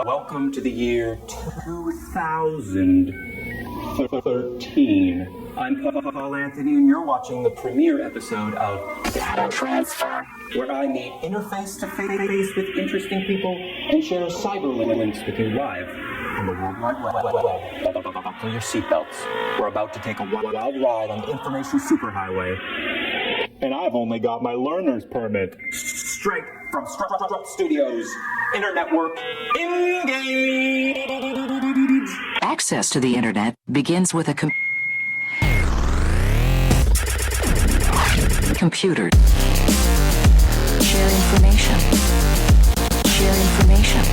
Welcome to the year 2013. I'm Paul Anthony, and you're watching the premiere episode of Data Transfer, where I meet interface-to-face with interesting people and share cyber links with you live on the World Wide Web. Buckle your seatbelts. We're about to take a wild ride on the information superhighway. And I've only got my learner's permit. Straight from Strut Studios. Internetwork. Engage. Access to the internet begins with a computer. Share information. Share information.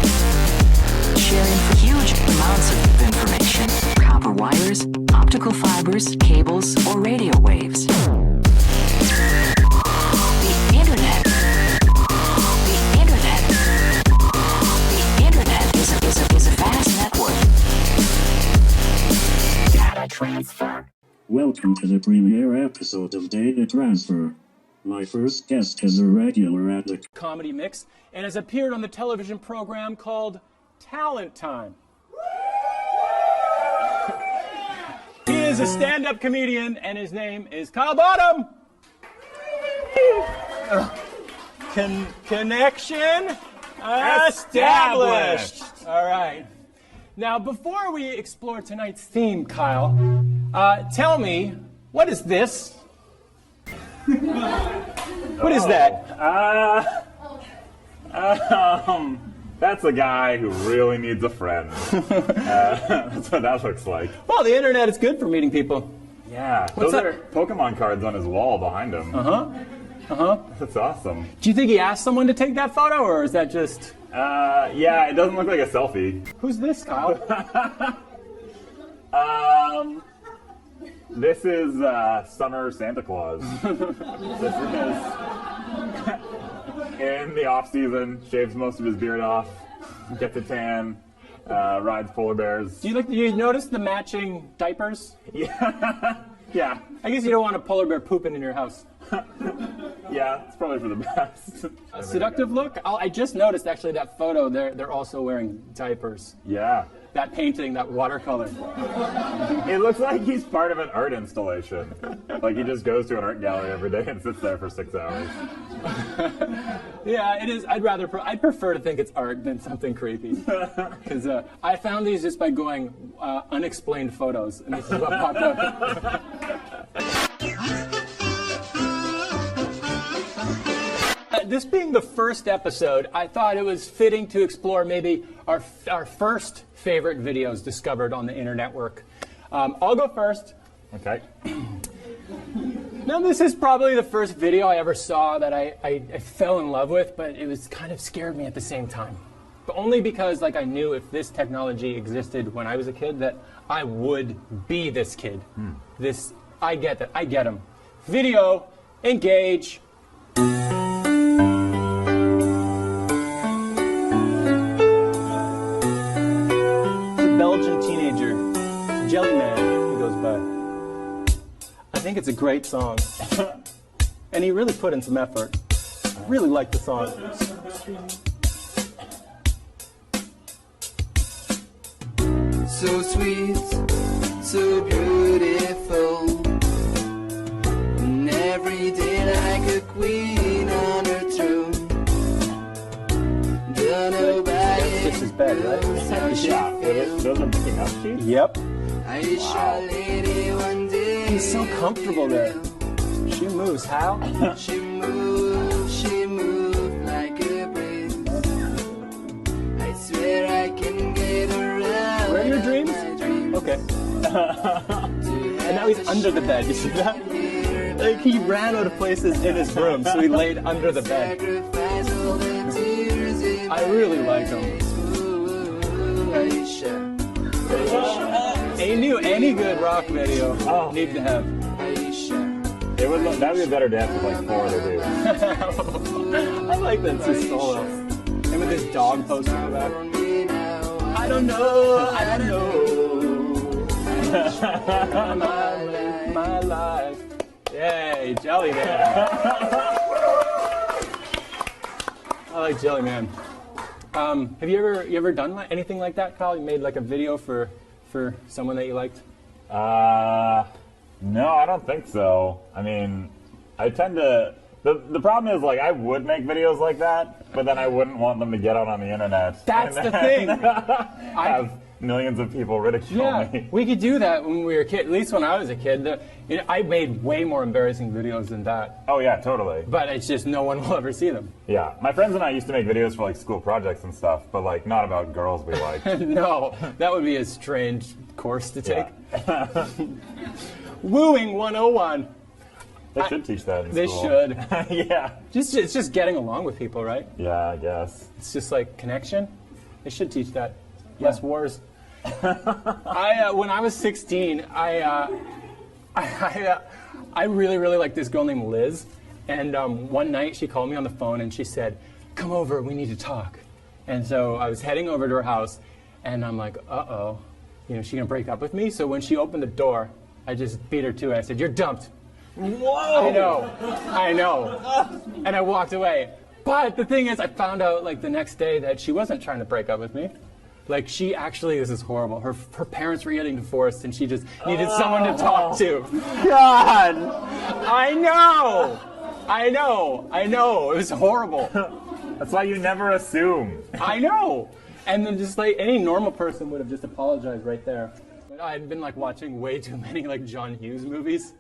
Sharing huge amounts of information. Copper wires, optical fibers, cables, or radio waves. Transfer. Welcome to the premiere episode of Data Transfer. My first guest is a regular at the comedy mix and has appeared on the television program called Talent Time. He is a stand-up comedian and his name is Kyle Bottom. Connection established. All right. Now, before we explore tonight's theme, Kyle, tell me, what is this? What is that? That's a guy who really needs a friend. That's what that looks like. Well, the internet is good for meeting people. Yeah, those are Pokemon cards on his wall behind him. That's awesome. Do you think he asked someone to take that photo, or is that just... yeah, it doesn't look like a selfie. Who's this, Kyle? This is Summer Santa Claus. This is in the off season, shaves most of his beard off, gets a tan, rides polar bears. Do you notice the matching diapers? Yeah. Yeah. I guess you don't want a polar bear pooping in your house. Yeah, it's probably for the best. A seductive look? I just noticed actually that photo. They're also wearing diapers. Yeah. That painting, that watercolor. It looks like he's part of an art installation. Like he just goes to an art gallery every day and sits there for 6 hours. Yeah, it is. I'd prefer to think it's art than something creepy. Because I found these just by going unexplained photos, and this is what popped up. This being the first episode, I thought it was fitting to explore maybe our first favorite videos discovered on the internetwork. I'll go first. Okay. Now, this is probably the first video I ever saw that I fell in love with, but it was kind of scared me at the same time. But only because I knew if this technology existed when I was a kid, that I would be this kid. I get that. I get him. Video, engage. Belgian teenager, Jellyman, he goes by. I think it's a great song. And he really put in some effort. I really like the song. So sweet, so beautiful, and every day like a queen on her throne. Don't nobody. This is bad, right? Yeah, those are Mickey Mouse sheets? Yep. Wow. He's so comfortable there. She moves, how? She moves like a breeze. I swear I can get around. Where are your dreams? Okay. And now he's under the bed, you see that? Like he ran out of places in his room, so he laid under the bed. I really like him. Any good rock video need to have. That would be a better dance with like 4 other dudes. I like that it's his solo. And with his dog posting in the back. I don't know. Hey, Jelly Man. I like Jelly Man. Have you ever done anything like that, Kyle? You made like a video for someone that you liked? No, I don't think so. I mean, I tend to. The problem is, like, I would make videos like that, but then I wouldn't want them to get out on the internet. That's the thing. Have millions of people ridicule me. We could do that when we were kids. At least when I was a kid, I made way more embarrassing videos than that. Oh yeah, totally. But it's just no one will ever see them. Yeah, my friends and I used to make videos for like school projects and stuff, but like not about girls we liked. No, that would be a strange course to take. Yeah. Wooing 101. They should teach that in They school. should. Yeah. It's just getting along with people, right? Yeah, I guess. It's just like connection. They should teach that. Less wars. When I was 16, I really, really liked this girl named Liz. And one night she called me on the phone and she said, "Come over, we need to talk." And so I was heading over to her house and I'm like, uh-oh, she gonna break up with me? So when she opened the door, I just beat her to it. I said, "You're dumped." Whoa! I know. And I walked away. But the thing is, I found out like the next day that she wasn't trying to break up with me. Like she actually, this is horrible. Her parents were getting divorced and she just needed someone to talk to. God! I know. It was horrible. That's why you never assume. I know. And then just like any normal person would have just apologized right there. But I had been like watching way too many like John Hughes movies.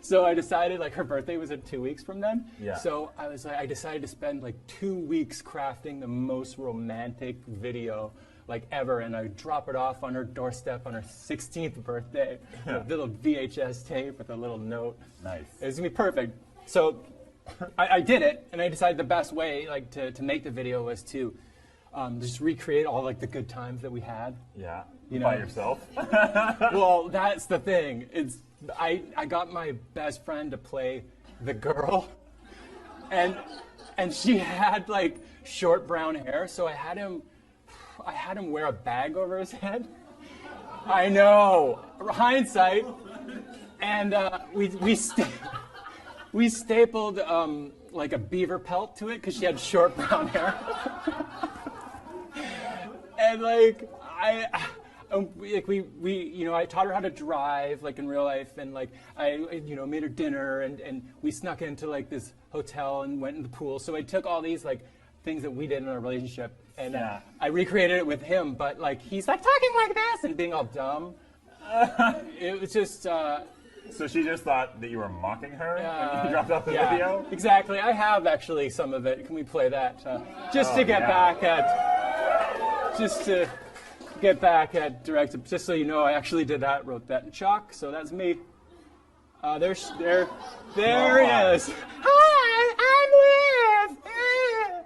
So I decided, like, her birthday was in 2 weeks from then. Yeah. So I decided to spend like 2 weeks crafting the most romantic video like ever, and I drop it off on her doorstep on her 16th birthday, with a little VHS tape with a little note. Nice. It was gonna be perfect. So I did it, and I decided the best way like to make the video was to just recreate all like the good times that we had. Yeah. By yourself? Well, that's the thing. I got my best friend to play the girl, and she had like short brown hair, so I had him wear a bag over his head. I know, hindsight, and we stapled like a beaver pelt to it because she had short brown hair, and like I taught her how to drive like in real life, and like I made her dinner, and we snuck into like this hotel and went in the pool. So I took all these like things that we did in our relationship, and I recreated it with him, but like he's like talking like this and being all dumb. It was just So she just thought that you were mocking her when you dropped off the video? Exactly. I have actually some of it. Can we play that? Just to get back at direct. Just so you know, I actually did that. Wrote that in chalk. So that's me. There he is. Hi, I'm Liv.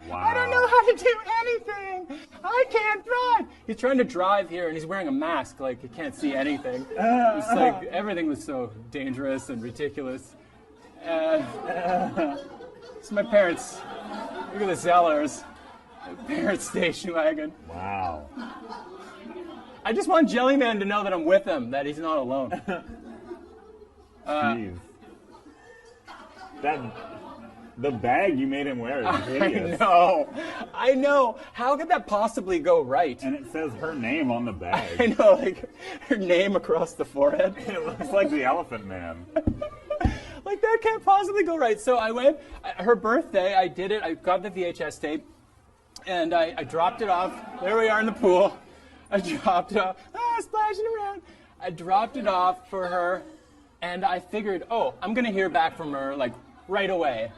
Wow. I don't know how to do anything. I can't drive. He's trying to drive here, and he's wearing a mask, like he can't see anything. It's like everything was so dangerous and ridiculous. It's my parents. Look at the Zellers. My parents' station wagon. Wow. I just want Jellyman to know that I'm with him, that he's not alone. Jeez. The bag you made him wear is hideous. I know. How could that possibly go right? And it says her name on the bag. I know, like her name across the forehead. It looks like the Elephant Man. Like that can't possibly go right. So I went, her birthday, I did it, I got the VHS tape, and I dropped it off. There we are in the pool. I dropped it off, splashing around. I dropped it off for her, and I figured, I'm gonna hear back from her like right away.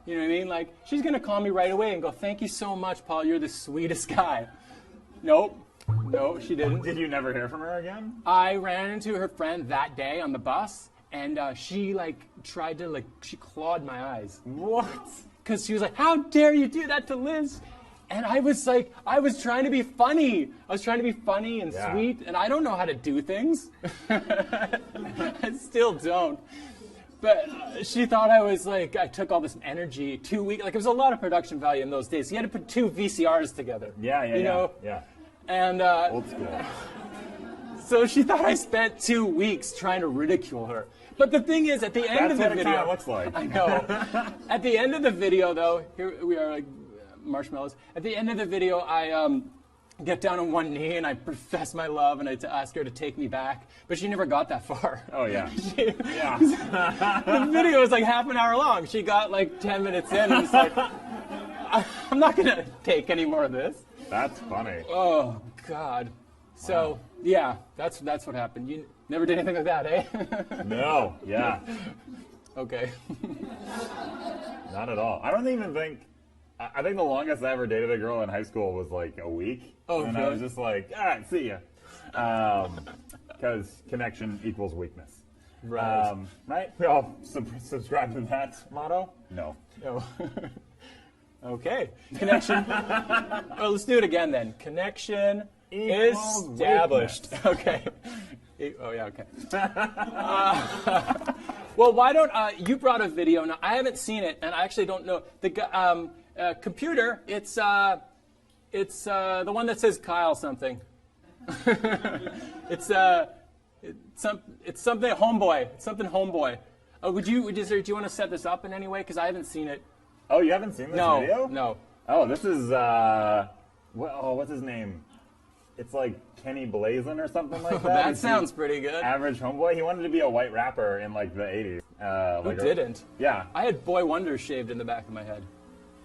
You know what I mean? Like she's gonna call me right away and go, "Thank you so much, Paul. You're the sweetest guy." Nope, she didn't. Did you never hear from her again? I ran into her friend that day on the bus, and she she clawed my eyes. What? Because she was like, "How dare you do that to Liz?" And I was like, I was trying to be funny. I was trying to be funny and sweet, and I don't know how to do things. I still don't. But she thought I was like, I took all this energy, 2 weeks, like it was a lot of production value in those days. You had to put 2 VCRs together. Yeah. And Old school. So she thought I spent 2 weeks trying to ridicule her. But the thing is, at the end That's of the what it video, kind of looks like. I know. At the end of the video, though, here we are, like marshmallows. At the end of the video, I get down on one knee and I profess my love and I ask her to take me back. But she never got that far. Oh, yeah. Yeah. The video was like half an hour long. She got like 10 minutes in and it's like, I'm not going to take any more of this. That's funny. Oh, God. So, yeah, that's what happened. You never did anything like that, eh? No, yeah. Okay. Not at all. I don't even think. I think the longest I ever dated a girl in high school was like a week. Oh, and I really? was just like, all right, see ya. Because connection equals weakness. Right. Right? We all subscribe to that motto? No. Oh. Okay. Connection. Well, let's do it again then. Connection Equals established. Okay. Oh, yeah, okay. Well, why don't you brought a video? Now, I haven't seen it, and I actually don't know. The computer, it's the one that says Kyle something. It's something homeboy. It's something homeboy. Do you want to set this up in any way? Because I haven't seen it. Oh, you haven't seen this video? No. Oh, this is, what's his name? It's like Kenny Blazin or something like that. That Is he sounds pretty good. Average homeboy. He wanted to be a white rapper in like the 80s. Who didn't? Yeah. I had Boy Wonder shaved in the back of my head.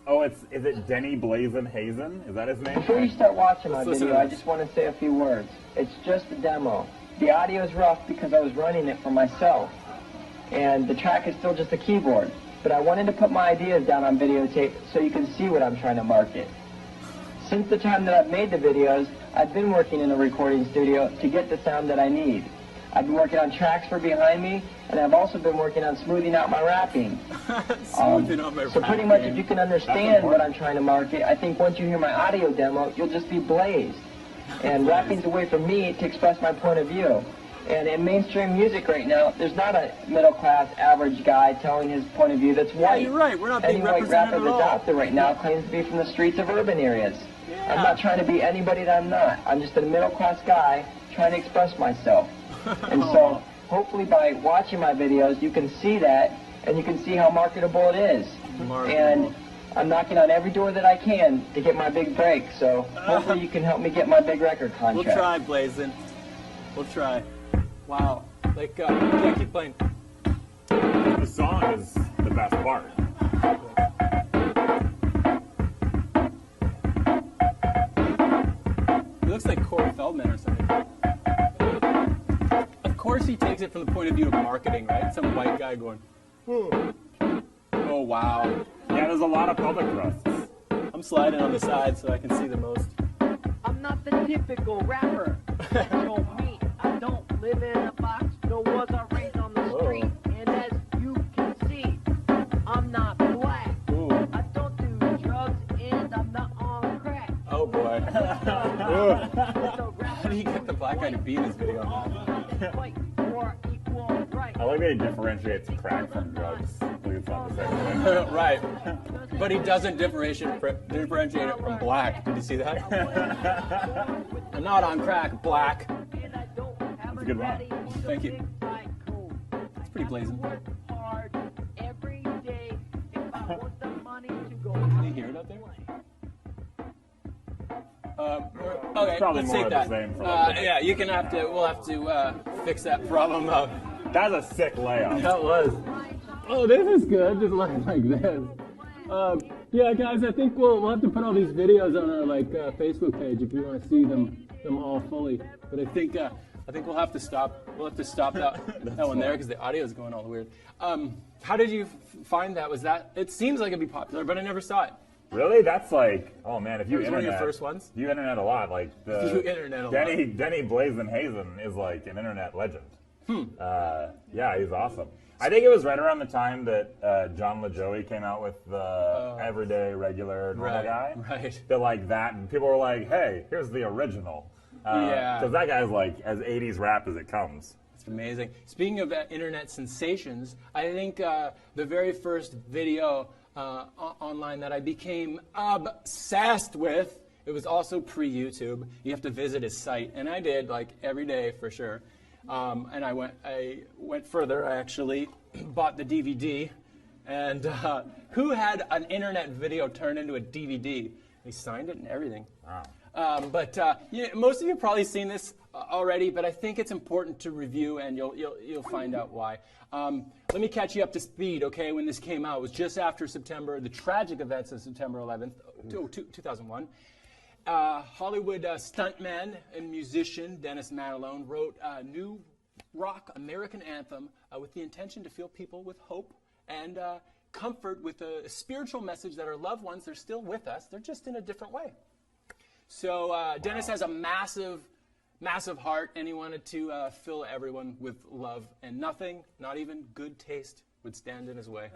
Oh, is it Denny Blazin Hazen? Is that his name? Before you start watching my Let's listen video, to I this. just want to say a few words. It's just a demo. The audio is rough because I was running it for myself, and the track is still just a keyboard. But I wanted to put my ideas down on videotape so you can see what I'm trying to market. Since the time that I've made the videos, I've been working in a recording studio to get the sound that I need. I've been working on tracks for behind me, and I've also been working on smoothing out my rapping. Smoothing out my So pretty rapping. much if you can understand what I'm trying to market, I think once you hear my audio demo, you'll just be blazed. And rapping's a way for me to express my point of view. And in mainstream music right now, there's not a middle-class average guy telling his point of view that's white. you're right. We're not being Any white represented rapper at that's all. out there right now claims to be from the streets of urban areas. I'm not trying to be anybody that I'm not. I'm just a middle-class guy trying to express myself. And so, hopefully by watching my videos, you can see that, and you can see how marketable it is. And I'm knocking on every door that I can to get my big break, so hopefully you can help me get my big record contract. We'll try, Blazin. We'll try. Wow. Like, yeah, keep playing. The song is the best part. He looks like Corey Feldman or something. Of course he takes it from the point of view of marketing, right? Some white guy going, oh wow. Yeah, there's a lot of public thrusts. I'm sliding on the side so I can see the most. I'm not the typical rapper. That's no me. I don't live in a box, nor was I raised on the street. And as you can see, I'm not black. Ooh. I don't do drugs, and I'm not on crack. Oh boy. How How do you get the black guy to be in this video? Fight for equal rights. I like that he differentiates crack from drugs. Like it's not the same thing. Right. But he doesn't differentiate it from black. Did you see that? I'm not on crack, black. And I don't have That's a good one. daddy with a Thank you. big black coat. It's pretty blazing. I work hard every day if I want the money to go. Can you hear it out there? Okay, probably let's more take of that. the same for like the Yeah, you can have to. We'll have to fix that problem up. That's a sick layout. That was. Oh, this is good. Just like this. Yeah, guys, I think we'll have to put all these videos on our Facebook page if you want to see them all fully. But I think we'll have to stop. We'll have to stop that one there because the audio is going all weird. How did you find that? Was that? It seems like it'd be popular, but I never saw it. Really? That's like, oh man, if you It was one of internet, your first ones? You internet a lot. Like You internet a lot. Denny Blazin Hazen is like an internet legend. Yeah, he's awesome. I think it was right around the time that John LaJoie came out with the everyday, regular, normal guy. Right. That like that, and people were like, "Hey, here's the original." Yeah. Because that guy's like as '80s rap as it comes. It's amazing. Speaking of internet sensations, I think the very first video online that I became obsessed with It was also pre-YouTube. You have to visit his site, and I did like every day for sure. And I went further. I actually bought the DVD, and who had an internet video turned into a DVD? He signed it and everything. Wow. Most of you have probably seen this already, but I think it's important to review, and you'll find out why. Let me catch you up to speed, okay? When this came out, it was just after the tragic events of September 11th, 2001. Hollywood stuntman and musician Dennis Madalone wrote a new rock American anthem with the intention to fill people with hope and comfort with a spiritual message that our loved ones, they're still with us, they're just in a different way. So Dennis has a massive heart, and he wanted to fill everyone with love, and nothing, not even good taste, would stand in his way.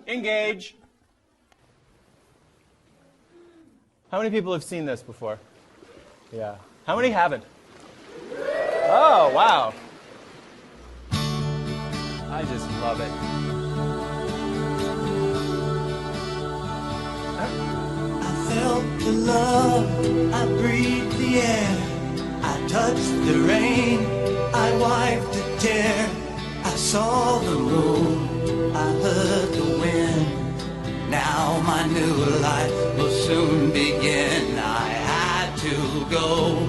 Engage. How many people have seen this before? Yeah. How many haven't? Oh, wow. I just love it. I felt the love, I breathed the air, I touched the rain, I wiped a tear, I saw the moon, I heard the wind. Now my new life will soon begin. I had to go,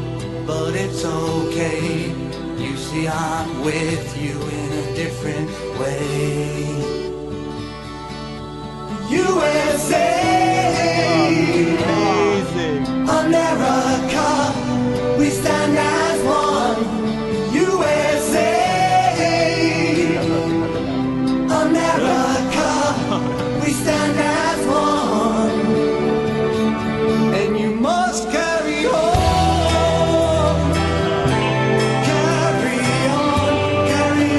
but it's okay. You see, I'm with you in a different way. USA, America, we stand as one. USA, America, we stand as one. And you must carry on, carry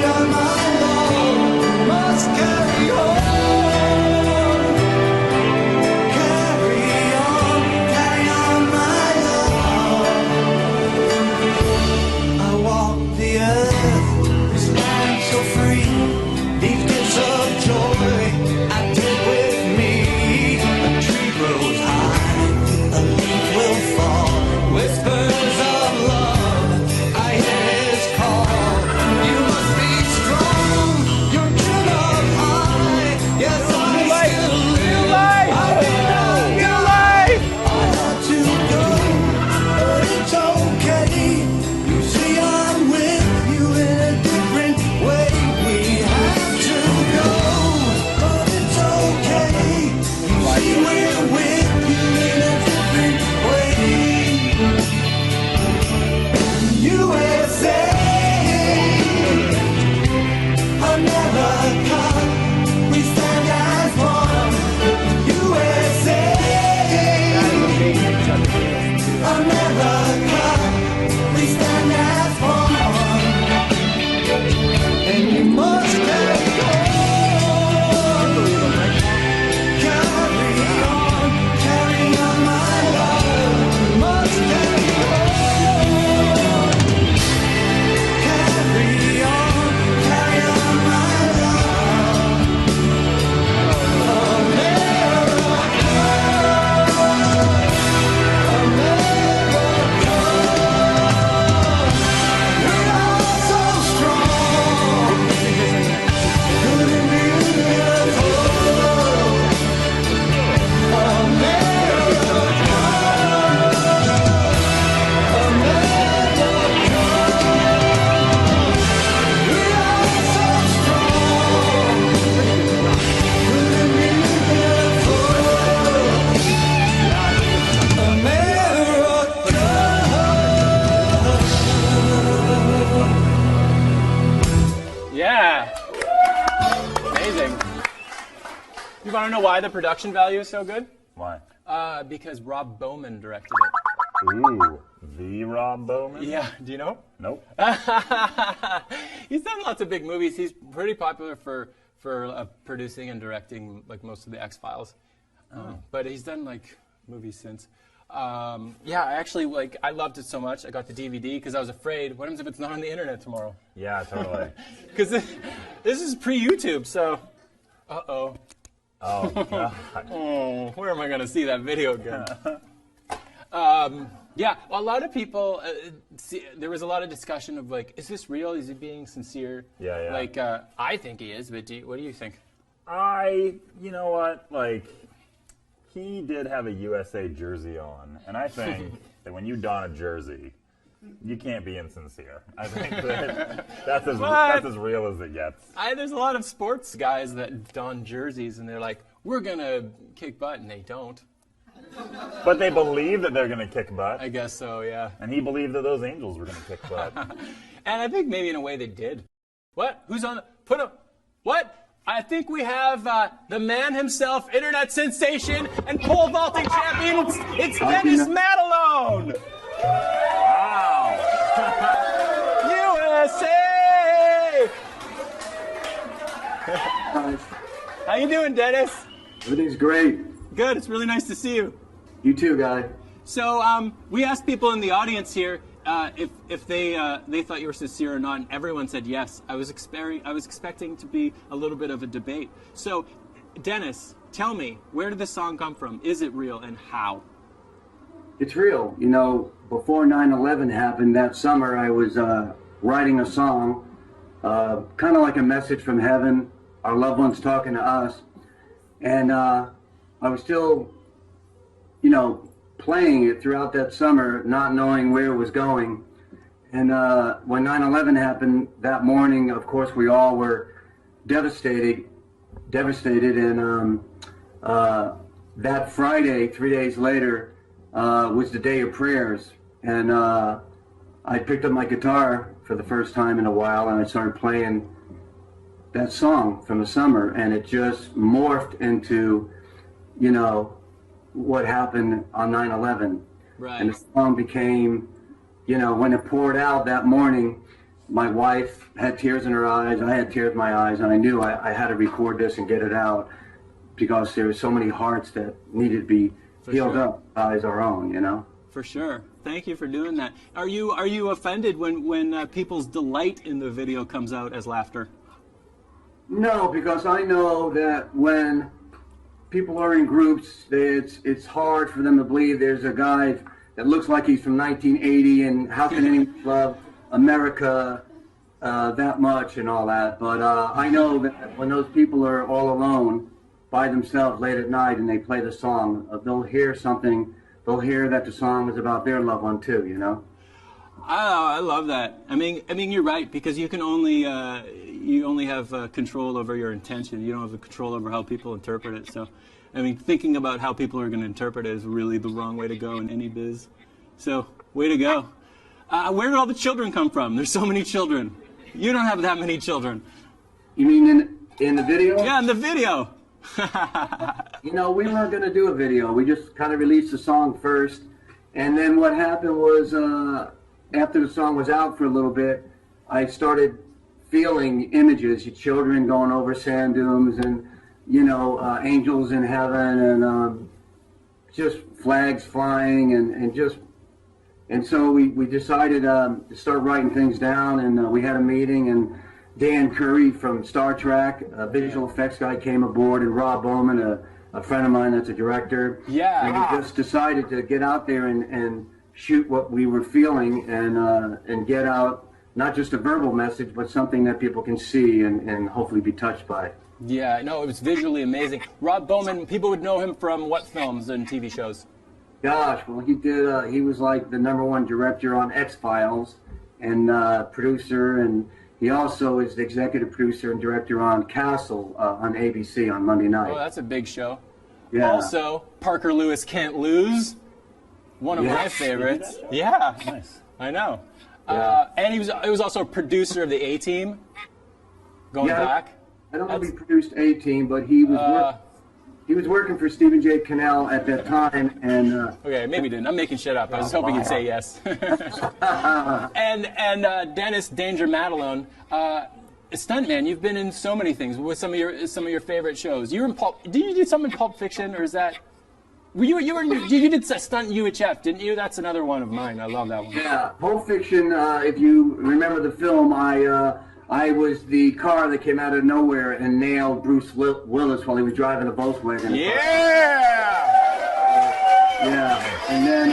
on, my love. You must carry on. You want to know why the production value is so good? Why? Because Rob Bowman directed it. Ooh, the Rob Bowman? Yeah, do you know? Nope. He's done lots of big movies. He's pretty popular for producing and directing like most of the X-Files. But he's done like movies since. Yeah, I loved it so much. I got the DVD because I was afraid, what happens if it's not on the internet tomorrow? Yeah, totally. Because this is pre-YouTube, so uh-oh. Oh, God. Oh, where am I going to see that video again? Yeah, well, a lot of people, there was a lot of discussion of like, is this real? Is he being sincere? Yeah. Like, I think he is, but what do you think? You know what, like, he did have a USA jersey on, and I think that when you don a jersey, you can't be insincere. I think that's as real as it gets. There's a lot of sports guys that don jerseys, and they're like, we're going to kick butt, and they don't. But they believe that they're going to kick butt. I guess so, yeah. And he believed that those Angels were going to kick butt. And I think maybe in a way they did. What? Who's on the... What? I think we have the man himself, internet sensation, and pole vaulting champion. It's Dennis Matalone! Wow! USA! How you doing, Dennis? Everything's great. Good. It's really nice to see you. You too, guy. So we asked people in the audience here if they thought you were sincere or not, and everyone said yes. I was expecting to be a little bit of a debate. So, Dennis, tell me, where did the song come from? Is it real, and how? It's real. You know, before 9/11 happened that summer, I was writing a song, kind of like a message from heaven, our loved ones talking to us, and I was still, you know, playing it throughout that summer, not knowing where it was going. And when 9/11 happened that morning, of course, we all were devastated. And that Friday, 3 days later, was the day of prayers. And I picked up my guitar for the first time in a while, and I started playing that song from the summer, and it just morphed into, you know, what happened on 9/11. Right. And the song became, you know, when it poured out that morning, my wife had tears in her eyes, I had tears in my eyes, and I knew I had to record this and get it out because there were so many hearts that needed to be healed up as our own, you know. For sure. Thank you for doing that. Are you offended when people's delight in the video comes out as laughter? No, because I know that when people are in groups, it's hard for them to believe there's a guy that looks like he's from 1980, and how can anyone love America that much and all that. But I know that when those people are all alone by themselves late at night and they play the song, they'll hear something. They'll hear that the song is about their loved one too, you know? I love that. I mean, you're right, because you can only have control over your intention. You don't have control over how people interpret it. So, I mean, thinking about how people are going to interpret it is really the wrong way to go in any biz. So, way to go. Where did all the children come from? There's so many children. You don't have that many children. You mean in the video? Yeah, in the video. You know, we weren't going to do a video. We just kind of released the song first. And then what happened was, after the song was out for a little bit, I started feeling images, children going over sand dunes and, you know, angels in heaven and just flags flying and so we decided to start writing things down, and we had a meeting, and Dan Curry from Star Trek, a visual effects guy, came aboard, and Rob Bowman, a friend of mine that's a director. Yeah. And we just decided to get out there and shoot what we were feeling and get out not just a verbal message, but something that people can see and hopefully be touched by. Yeah, no, it was visually amazing. Rob Bowman, people would know him from what films and TV shows? Gosh, well, he was like the #1 director on X-Files and producer, and he also is the executive producer and director on Castle on ABC on Monday night. Oh, that's a big show. Yeah. Also, Parker Lewis Can't Lose, one of my favorites. Yeah, Nice. I know. Yeah. And he was also a producer of the A-Team, going back. I don't know if he produced A-Team, but he was working for Stephen J. Cannell at that time, and Okay, maybe he didn't. I'm making shit up. I was hoping you'd say yes. and Dennis Danger Matalone, stuntman. You've been in so many things with some of your favorite shows. You were in Pulp. Did you do something in Pulp Fiction, or is that? You did a stunt in UHF, didn't you? That's another one of mine. I love that one. yeah, Pulp Fiction. If you remember the film, I was the car that came out of nowhere and nailed Bruce Willis while he was driving a Volkswagen. Yeah. Yeah. And then,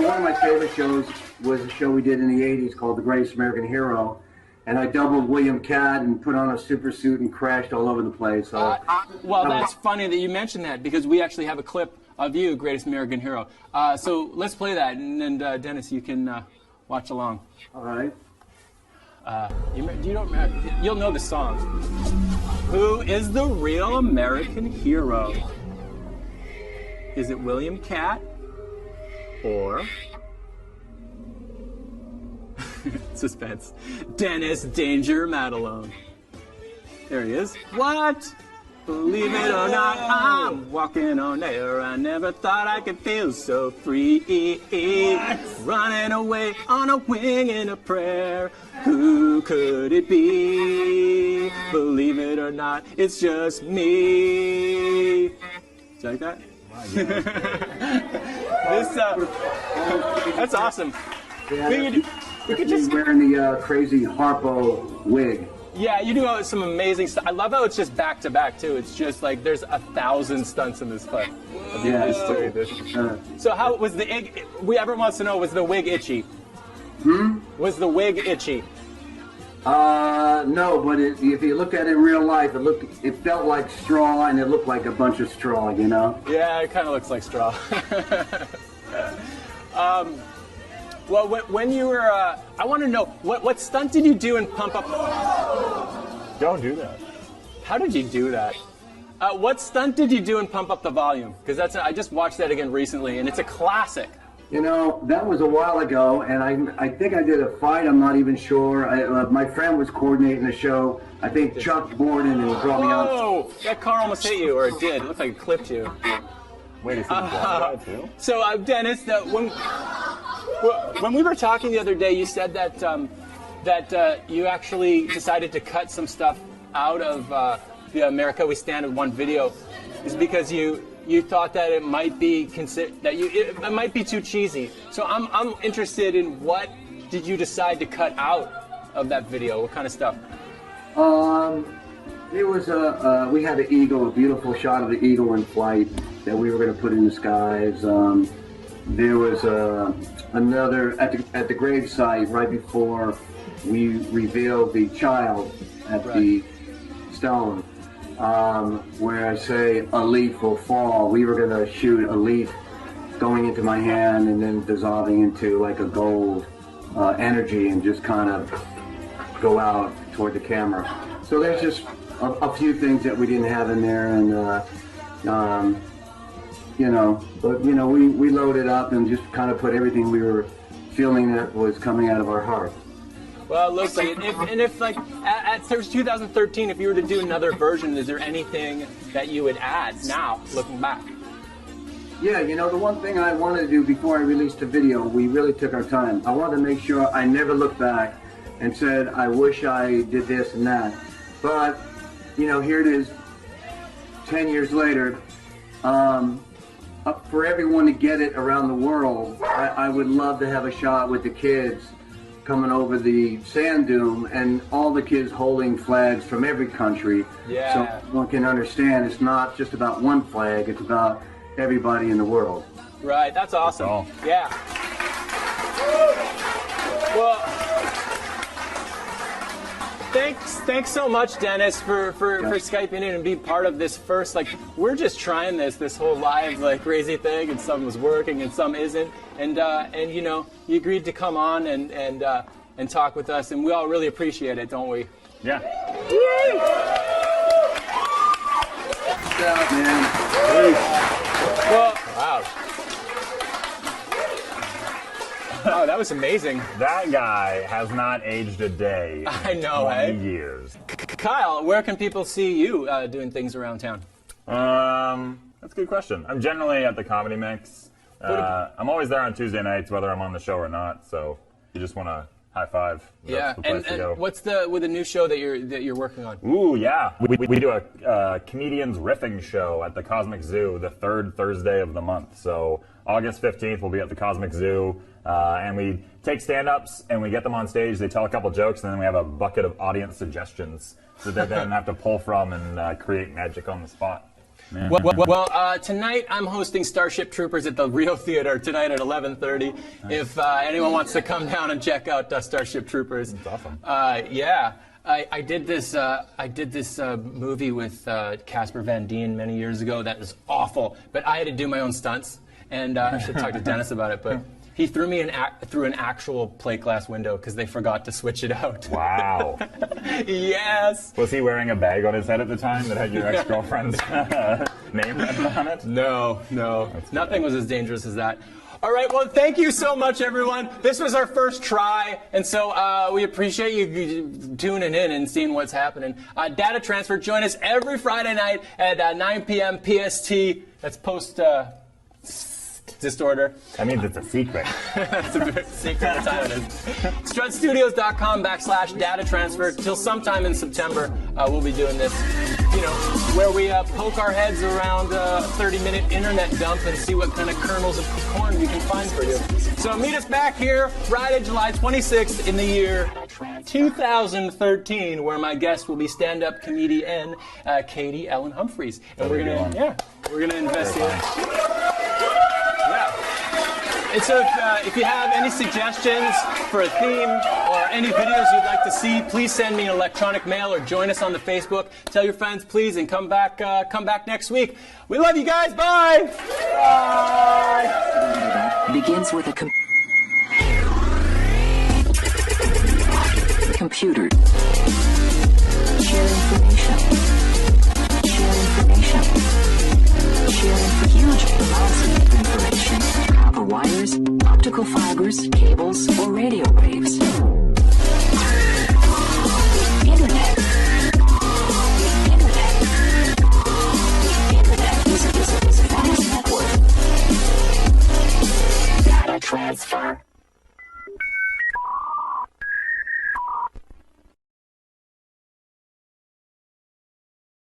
one of my favorite shows was a show we did in the 80s called The Greatest American Hero. And I doubled William Catt and put on a super suit and crashed all over the place. Well, that's funny that you mentioned that because we actually have a clip of you, Greatest American Hero. So let's play that, and Dennis, you can watch along. All right. You'll know the song. Who is the real American hero? Is it William Catt or suspense? Dennis Danger Madelone. There he is. What? Believe it or not, I'm walking on air. I never thought I could feel so free. What? Running away on a wing in a prayer. Who could it be? Believe it or not, it's just me. Do you like that? That's awesome. Yeah, we could just wearing the crazy Harpo wig. Yeah, you do some amazing stuff. I love how it's just back to back too. It's just like there's 1,000 stunts in this clip. Yeah. So how was the everyone wants to know, was the wig itchy? Was the wig itchy? No, but if you looked at it in real life, it felt like straw, and it looked like a bunch of straw, you know? Yeah, it kind of looks like straw. Well, when you were, I want to know, what stunt did you do in Pump Up? Don't do that. How did you do that? What stunt did you do in Pump Up the Volume? Because I just watched that again recently, and it's a classic. You know, that was a while ago, and I think I did a fight. I'm not even sure. My friend was coordinating the show. I think Chuck Borden, and he brought me on. Oh, that car almost hit you, or it did. It looked like it clipped you. Wait, is he blind guy too? So, Dennis, when we were talking the other day, you said that you actually decided to cut some stuff out of the America We Stand in one video, is because you thought that it might be it might be too cheesy. So I'm interested in what did you decide to cut out of that video? What kind of stuff? There was we had an eagle, a beautiful shot of the eagle in flight that we were going to put in the skies. There was another at the grave site right before we revealed the child at the stone, where I say a leaf will fall. We were going to shoot a leaf going into my hand and then dissolving into like a gold energy and just kind of go out toward the camera. So there's just a few things that we didn't have in there, and we loaded up and just kind of put everything we were feeling that was coming out of our heart. Well, it looks like it. If like at 2013, if you were to do another version, is there anything that you would add now, looking back? Yeah, the one thing I wanted to do before I released the video, we really took our time. I wanted to make sure I never looked back and said, I wish I did this and that. But, here it is, 10 years later. For everyone to get it around the world, I would love to have a shot with the kids coming over the sand dune and all the kids holding flags from every country. Yeah. So one can understand it's not just about one flag, it's about everybody in the world. Right, that's awesome. Yeah. Well, thanks so much, Dennis, for Skyping in and being part of this first. We're just trying this whole live crazy thing, and some was working and some isn't. And you agreed to come on and talk with us, and we all really appreciate it, don't we? Yeah. Good job, man. Well, wow. Oh, that was amazing. That guy has not aged a day. I know, 20 years. Kyle, where can people see you doing things around town? That's a good question. I'm generally at the Comedy Mix. I'm always there on Tuesday nights, whether I'm on the show or not. So if you just want to high five, that's the place to go. What's with the new show that you're working on? Ooh, yeah. We do a comedians riffing show at the Cosmic Zoo the third Thursday of the month. So August 15th, we'll be at the Cosmic Zoo. And we take stand-ups and we get them on stage. They tell a couple jokes, and then we have a bucket of audience suggestions that they then have to pull from and create magic on the spot. Well, tonight I'm hosting Starship Troopers at the Rio Theater tonight at 11:30. If anyone wants to come down and check out Starship Troopers. That's awesome. Yeah. I did this movie with Casper Van Dien many years ago. That was awful, but I had to do my own stunts, and I should talk to Dennis about it. But he threw me through an actual plate glass window because they forgot to switch it out. Wow. Yes. Was he wearing a bag on his head at the time that had your ex-girlfriend's name written on it? No. Nothing was as dangerous as that. All right, well, thank you so much, everyone. This was our first try, and so we appreciate you tuning in and seeing what's happening. Data Transfer, join us every Friday night at 9 p.m. PST. That's post disorder. That means it's a secret. That's a bit secret of time it is. strutstudios.com/data transfer. Till sometime in September, we'll be doing this, where we poke our heads around a 30-minute internet dump and see what kind of kernels of corn we can find for you. So meet us back here Friday, July 26th in the year 2013, where my guest will be stand-up comedian Katie Ellen Humphreys. And we're gonna investigate. And so if you have any suggestions for a theme or any videos you'd like to see, please send me an electronic mail or join us on the Facebook. Tell your friends, please, and come back next week. We love you guys. Bye. Bye. Begins with a computer. Share information. Sharing huge amounts of information. Copper wires, optical fibers, cables, or radio waves.